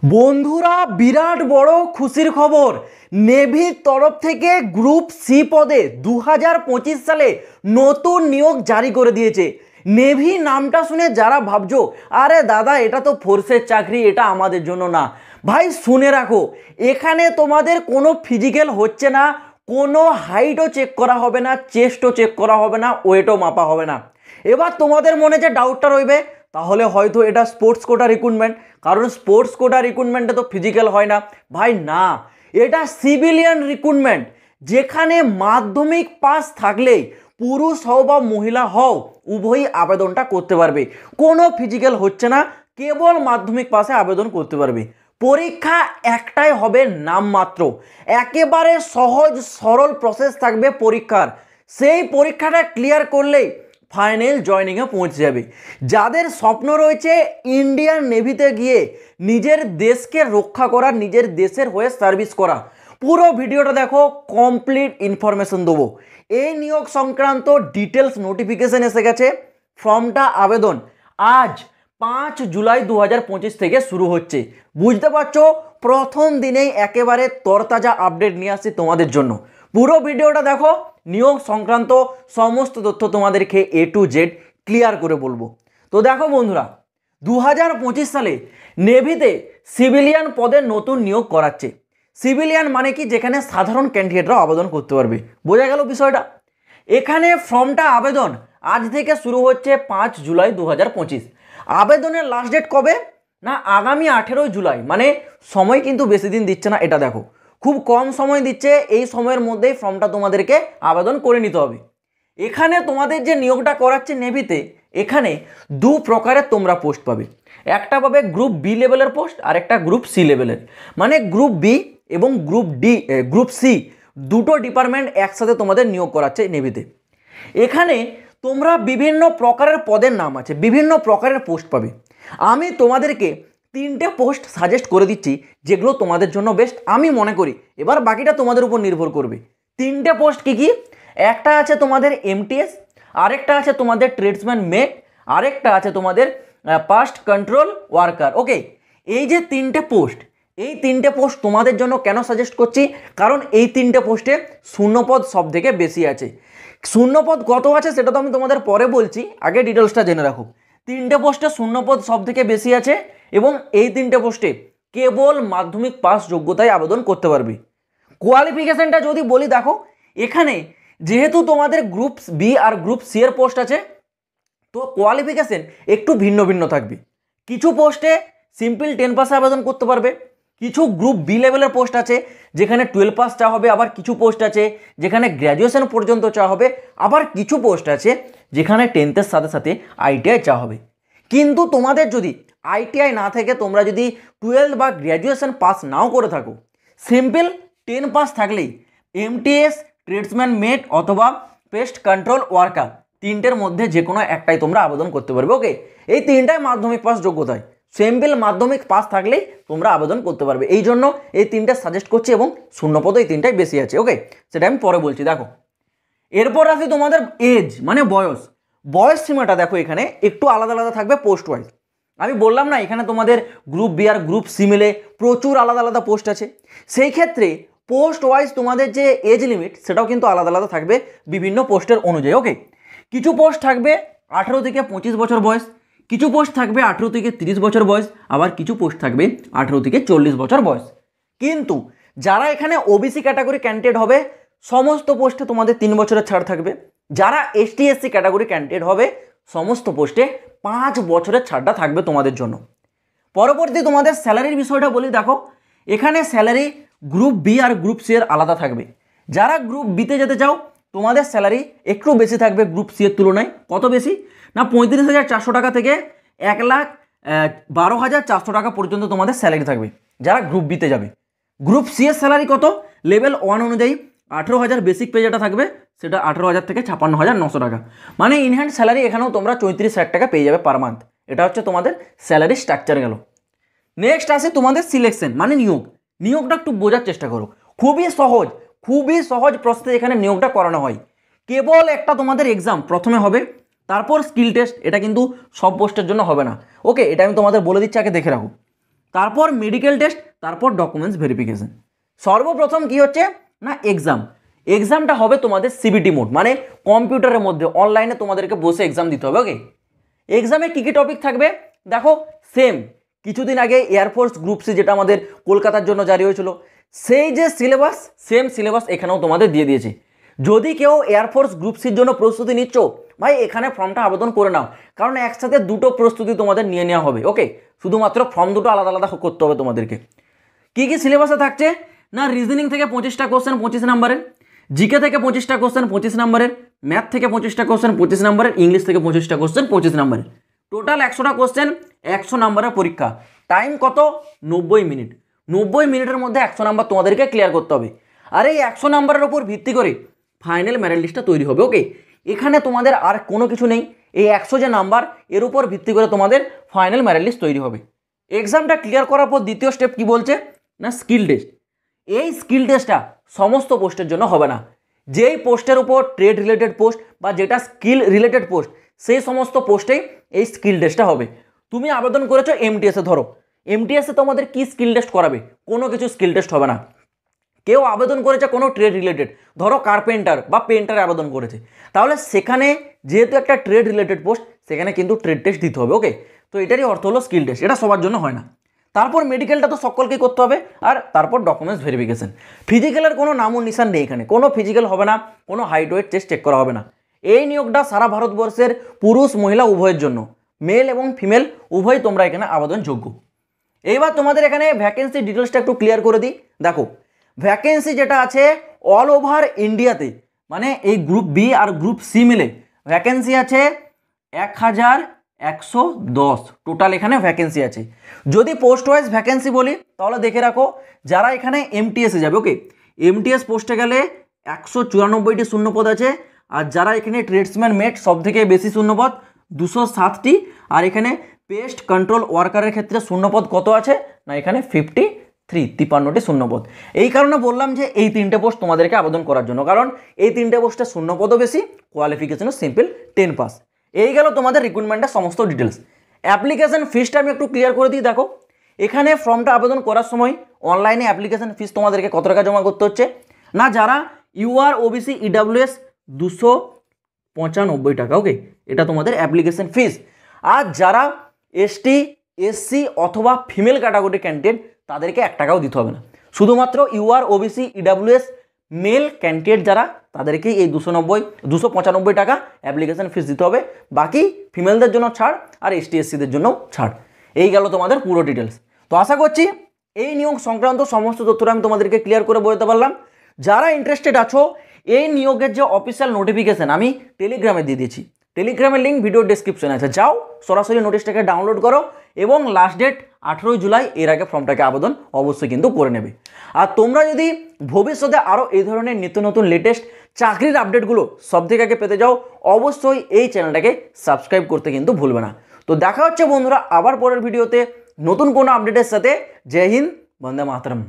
বন্ধুরা, বিরাট বড় খুশির খবর। নেভির তরফ থেকে গ্রুপ সি পদে 2025 সালে নতুন নিয়োগ জারি করে দিয়েছে। নেভি নামটা শুনে যারা ভাবছো আরে দাদা এটা তো ফোর্সের চাকরি, এটা আমাদের জন্য না, ভাই শুনে রাখো, এখানে তোমাদের কোনো ফিজিক্যাল হচ্ছে না, কোনো হাইটও চেক করা হবে না, চেস্টও চেক করা হবে না, ওয়েটও মাপা হবে না। এবার তোমাদের মনে যে ডাউটটা রইবে, তাহলে হয়তো এটা স্পোর্টস কোটা রিক্রুটমেন্ট, কারণ স্পোর্টস কোটা রিক্রুটমেন্টে তো ফিজিক্যাল হয় না। ভাই না, এটা সিভিলিয়ান রিক্রুটমেন্ট, যেখানে মাধ্যমিক পাস থাকলেই পুরুষ হও বা মহিলা হও উভয়ই আবেদনটা করতে পারবে। কোনো ফিজিক্যাল হচ্ছে না, কেবল মাধ্যমিক পাসে আবেদন করতে পারবে। পরীক্ষা একটাই হবে নামমাত্র, একেবারে সহজ সরল প্রসেস থাকবে পরীক্ষার। সেই পরীক্ষাটা ক্লিয়ার করলেই ফাইনাল জয়নিংয়ে পৌঁছে যাবে। যাদের স্বপ্ন রয়েছে ইন্ডিয়ান নেভিতে গিয়ে নিজের দেশকে রক্ষা করা, নিজের দেশের হয়ে সার্ভিস করা, পুরো ভিডিওটা দেখো, কমপ্লিট ইনফরমেশন দেবো। এই নিয়োগ সংক্রান্ত ডিটেলস নোটিফিকেশন এসে গেছে। ফর্মটা আবেদন আজ 5 জুলাই 2025 থেকে শুরু হচ্ছে। বুঝতে পারছো, প্রথম দিনেই একেবারে তরতাজা আপডেট নিয়ে আসছি তোমাদের জন্য। পুরো ভিডিওটা দেখো, নিয়োগ সংক্রান্ত সমস্ত তথ্য তোমাদেরকে A to Z ক্লিয়ার করে বলবো। তো দেখো বন্ধুরা, 2025 সালে নেভিতে সিভিলিয়ান পদে নতুন নিয়োগ করাচ্ছে। সিভিলিয়ান মানে কি, যেখানে সাধারণ ক্যান্ডিডেটরা আবেদন করতে পারবে। বোঝা গেল বিষয়টা? এখানে ফর্মটা আবেদন আজ থেকে শুরু হচ্ছে 5 জুলাই 2025। আবেদনের লাস্ট ডেট কবে না, আগামী 18 জুলাই। মানে সময় কিন্তু বেশি দিন দিচ্ছে না, এটা দেখো খুব কম সময় দিচ্ছে। এই সময়ের মধ্যেই ফর্মটা তোমাদেরকে আবেদন করে নিতে হবে। এখানে তোমাদের যে নিয়োগটা করাচ্ছে নেভিতে, এখানে দু প্রকারের তোমরা পোস্ট পাবে। একটা পাবে গ্রুপ বি লেভেলের পোস্ট, আর একটা গ্রুপ সি লেভেলের। মানে গ্রুপ বি এবং গ্রুপ সি দুটো ডিপার্টমেন্ট একসাথে তোমাদের নিয়োগ করাচ্ছে নেভিতে। এখানে তোমরা বিভিন্ন প্রকারের পদের নাম আছে, বিভিন্ন প্রকারের পোস্ট পাবে। আমি তোমাদেরকে 3টে পোস্ট সাজেস্ট করে দিচ্ছি, যেগুলো তোমাদের জন্য বেস্ট আমি মনে করি। এবার বাকিটা তোমাদের উপর নির্ভর করবে। 3টে পোস্ট কি কি? একটা আছে তোমাদের MTS, আরেকটা আছে তোমাদের ট্রেডসম্যান মেট, আরেকটা আছে তোমাদের পাস্ট কন্ট্রোল ওয়ার্কার। ওকে, এই যে 3টে পোস্ট, এই 3টে পোস্ট তোমাদের জন্য কেন সাজেস্ট করছি, কারণ এই 3টে পোস্টে শূন্যপদ সব থেকে বেশি আছে। শূন্যপদ কত আছে সেটা তো আমি তোমাদের পরে বলছি, আগে ডিটেলসটা জেনে রাখো। 3টে পোস্টে শূন্যপদ সব থেকে বেশি আছে, এবং এই 3টে পোস্টে কেবল মাধ্যমিক পাস যোগ্যতায় আবেদন করতে পারবে। কোয়ালিফিকেশনটা যদি বলি, দেখো এখানে যেহেতু তোমাদের গ্রুপ বি আর গ্রুপ সি এর পোস্ট আছে, তো কোয়ালিফিকেশন একটু ভিন্ন ভিন্ন থাকবে। কিছু পোস্টে সিম্পল 10 পাসে আবেদন করতে পারবে, কিছু গ্রুপ বি লেভেলের পোস্ট আছে যেখানে 12 পাস চাওয়া হবে, আবার কিছু পোস্ট আছে যেখানে গ্র্যাজুয়েশন পর্যন্ত চাওয়া হবে, আবার কিছু পোস্ট আছে যেখানে 10th-এর সাথে সাথে ITI চাওয়া হবে। কিন্তু তোমাদের যদি ITI না থেকে, তোমরা যদি 12 বা গ্র্যাজুয়েশন পাস নাও করে থাকো, সিম্পল 10 পাস থাকলেই MTS, ট্রেডসম্যান মেট অথবা পেস্ট কন্ট্রোল ওয়ার্কার, 3টের মধ্যে যে কোনো একটাই তোমরা আবেদন করতে পারবে। ওকে, এই 3টাই মাধ্যমিক পাস যোগ্যতায়, সিম্পল মাধ্যমিক পাস থাকলেই তোমরা আবেদন করতে পারবে। এই জন্য এই 3টে সাজেস্ট করছি, এবং শূন্যপদ এই 3টাই বেশি আছে। ওকে, সেটা আমি পরে বলছি। দেখো এরপর আসি তোমাদের এজ, মানে বয়স। বয়স সীমাটা দেখো এখানে একটু আলাদা আলাদা থাকবে পোস্ট ওয়াইজ। আমি বললাম না, এখানে তোমাদের গ্রুপ বি আর গ্রুপ সি মিলে প্রচুর আলাদা আলাদা পোস্ট আছে। সেই ক্ষেত্রে পোস্ট ওয়াইজ তোমাদের যে এজ লিমিট, সেটাও কিন্তু আলাদা আলাদা থাকবে বিভিন্ন পোস্টের অনুযায়ী। ওকে, কিছু পোস্ট থাকবে 18 থেকে 25 বছর বয়স, কিছু পোস্ট থাকবে 18 থেকে 30 বছর বয়স, আবার কিছু পোস্ট থাকবে 18 থেকে 40 বছর বয়স। কিন্তু যারা এখানে OBC ক্যাটাগরি ক্যান্ডিডেট হবে, সমস্ত পোস্টে তোমাদের 3 বছরের ছাড় থাকবে। যারা ST SC ক্যাটাগরি ক্যান্ডিডেট হবে, সমস্ত পোস্টে 5 বছরের ছাড়টা থাকবে তোমাদের জন্য। পরবর্তী তোমাদের স্যালারির বিষয়টা বলি, দেখো এখানে স্যালারি গ্রুপ বি আর গ্রুপ সি এর আলাদা থাকবে। যারা গ্রুপ বিতে যেতে চাও, তোমাদের স্যালারি একটু বেশি থাকবে গ্রুপ সি এর তুলনায়। কত বেশি না, 35,400 টাকা থেকে 1,12,400 টাকা পর্যন্ত তোমাদের স্যালারি থাকবে যারা গ্রুপ বিতে যাবে। গ্রুপ সি এর স্যালারি কত, লেভেল 1 অনুযায়ী 18,000 বেসিক পে যেটা থাকবে, সেটা 18,000 থেকে 56,900 টাকা। মানে ইনহ্যান্ড স্যালারি এখানেও তোমরা 34,000 টাকা পেয়ে যাবে পার মান্থ। এটা হচ্ছে তোমাদের স্যালারি স্ট্রাকচার গেল। নেক্সট আসে তোমাদের সিলেকশন, মানে নিয়োগ। নিয়োগটা একটু বোঝার চেষ্টা করো, খুবই সহজ প্রসেসে এখানে নিয়োগটা করানো হয়। কেবল একটা তোমাদের এক্সাম প্রথমে হবে, তারপর স্কিল টেস্ট। এটা কিন্তু সব পোস্টের জন্য হবে না। ওকে, এটা আমি তোমাদের বলে দিচ্ছি, আগে দেখে রাখো। তারপর মেডিকেল টেস্ট, তারপর ডকুমেন্টস ভেরিফিকেশন। সর্বপ্রথম কি হচ্ছে না এক্সামটা হবে তোমাদের সিবিটি মোড, মানে কম্পিউটারের মধ্যে অনলাইনে তোমাদেরকে বসে এক্সাম দিতে হবে। ওকে, এক্সামে কী কী টপিক থাকবে দেখো, সেম কিছুদিন আগে এয়ারফোর্স গ্রুপ সি যেটা আমাদের কলকাতার জন্য জারি হয়েছিল, সেই যে সিলেবাস, সেম সিলেবাস এখানেও তোমাদের দিয়ে দিয়েছে। যদি কেউ এয়ারফোর্স গ্রুপ সির জন্য প্রস্তুতি নিচ্ছ, ভাই এখানে ফর্মটা আবেদন করে নাও, কারণ একসাথে দুটো প্রস্তুতি তোমাদের নিয়ে নেওয়া হবে। ওকে, শুধুমাত্র ফর্ম দুটো আলাদা আলাদা করতে হবে তোমাদেরকে। কী কী সিলেবাসে থাকছে না, রিজনিং থেকে 25টা কোশ্চেন 25 নাম্বারের, জিকে থেকে 25টা কোশ্চেন 25 নাম্বারের, ম্যাথ থেকে 25টা কোশ্চেন 25 নাম্বারের, ইংলিশ থেকে 25টা কোশ্চেন 25 নাম্বারের, টোটাল 100টা কোশ্চেন 100 নাম্বারের পরীক্ষা। টাইম কত? 90 মিনিট। 90 মিনিটের মধ্যে 100 নাম্বার তোমাদেরকে ক্লিয়ার করতে হবে। আর এই 100 নাম্বারের উপর ভিত্তি করে ফাইনাল মেরিট লিস্টটা তৈরি হবে। ওকে, এখানে তোমাদের আর কোনো কিছু নেই, এই 100 যে নাম্বার এর উপর ভিত্তি করে তোমাদের ফাইনাল মেরিট লিস্ট তৈরি হবে। এক্সামটা ক্লিয়ার করার পর দ্বিতীয় স্টেপ কি বলছে না, স্কিল টেস্ট। এই স্কিল টেস্টটা সমস্ত পোস্টের জন্য হবে না, যেই পোস্টের উপর ট্রেড রিলেটেড পোস্ট বা যেটা স্কিল রিলেটেড পোস্ট, সেই সমস্ত পোস্টেই এই স্কিল টেস্টটা হবে। তুমি আবেদন করেছো এমটিএসে, ধরো এমটিএসে তোমাদের কি স্কিল টেস্ট করাবে? কোনো কিছু স্কিল টেস্ট হবে না। কেউ আবেদন করেছে কোনো ট্রেড রিলেটেড, ধরো কার্পেন্টার বা পেন্টার আবেদন করেছে, তাহলে সেখানে যেহেতু একটা ট্রেড রিলেটেড পোস্ট, সেখানে কিন্তু ট্রেড টেস্ট দিতে হবে। ওকে, তো এটারই অর্থ হলো স্কিল টেস্ট, এটা সবার জন্য হয় না। তারপর মেডিকেলটা তো সকলকেই করতে হবে, আর তারপর ডকুমেন্টস ভেরিফিকেশন। ফিজিক্যালের কোনো নামও নিশান নেই এখানে, কোনো ফিজিক্যাল হবে না, কোনো হাইট ওয়েট টেস্ট চেক করা হবে না। এই নিয়োগটা সারা ভারতবর্ষের পুরুষ মহিলা উভয়ের জন্য, মেল এবং ফিমেল উভয় তোমরা এখানে আবেদনযোগ্য। এইবার তোমাদের এখানে ভ্যাকেন্সি ডিটেলসটা একটু ক্লিয়ার করে দিই। দেখো, ভ্যাকেন্সি যেটা আছে অল ওভার ইন্ডিয়াতে, মানে এই গ্রুপ বি আর গ্রুপ সি মিলে ভ্যাকেন্সি আছে 1110 টোটাল এখানে ভ্যাকেন্সি আছে। যদি পোস্ট ওয়াইজ ভ্যাকেন্সি বলি তাহলে দেখে রাখো, যারা এখানে এমটিএসে যাবে, ওকে, এমটিএস পোস্টে গেলে 194টি শূন্যপদ আছে, আর যারা এখানে ট্রেডসম্যান মেট সব থেকে বেশি শূন্যপদ 207টি, আর এখানে পেস্ট কন্ট্রোল ওয়ার্কারের ক্ষেত্রে শূন্যপদ কত আছে না, এখানে 53টি শূন্যপদ। এই কারণে বললাম যে এই তিনটে পোস্ট তোমাদেরকে আবেদন করার জন্য, কারণ এই তিনটে পোস্টে শূন্যপদও বেশি, কোয়ালিফিকেশনও সিম্পল 10 পাস। এই গেল তোমাদের রিক্রুটমেন্টের সমস্ত ডিটেলস। অ্যাপ্লিকেশন ফিসটা আমি একটু ক্লিয়ার করে দিই। দেখো, এখানে ফর্মটা আবেদন করার সময় অনলাইনে অ্যাপ্লিকেশন ফিস তোমাদেরকে কত টাকা জমা করতে হচ্ছে না, যারা ইউআর ওবিসি ইডাব্লিউএস 295 টাকা। ওকে, এটা তোমাদের অ্যাপ্লিকেশন ফিস। আর যারা এসটি এসসি অথবা ফিমেল ক্যাটাগরি ক্যান্ডিডেট, তাদেরকে 1 টাকাও দিতে হবে না। শুধুমাত্র UR OBC EWS male candidate যারা, তাদেরকেই এই 295 টাকা অ্যাপ্লিকেশন ফিস দিতে হবে। বাকি ফিমেলদের জন্য ছাড়, আর এসটি এসসিদের জন্য ছাড়। এই গেল তোমাদের পুরো ডিটেলস। তো আশা করছি এই নিয়োগ সংক্রান্ত সমস্ত তথ্যটা আমি তোমাদেরকে ক্লিয়ার করে বলতে পারলাম। যারা ইন্টারেস্টেড আছো, এই নিয়োগের যে অফিসিয়াল নোটিফিকেশান আমি টেলিগ্রামে দিয়ে দিয়েছি, টেলিগ্রামের লিঙ্ক ভিডিও ডেসক্রিপশনে আছে, যাও সরাসরি নোটিশটাকে ডাউনলোড করো, এবং লাস্ট ডেট 18 জুলাই, এর আগে ফর্মটাকে আবেদন অবশ্যই কিন্তু করে নেবে। আর তোমরা যদি ভবিষ্যতে আরও এই ধরনের নিত্য নতুন লেটেস্ট চাকরির আপডেটগুলো সব থেকে আগে পেতে যাও, অবশ্যই এই চ্যানেলটাকে সাবস্ক্রাইব করতে কিন্তু ভুলবে না। তো দেখা হচ্ছে বন্ধুরা আবার পরের ভিডিওতে নতুন কোনো আপডেটের সাথে। জয় হিন্দ, বন্দে মাতরম।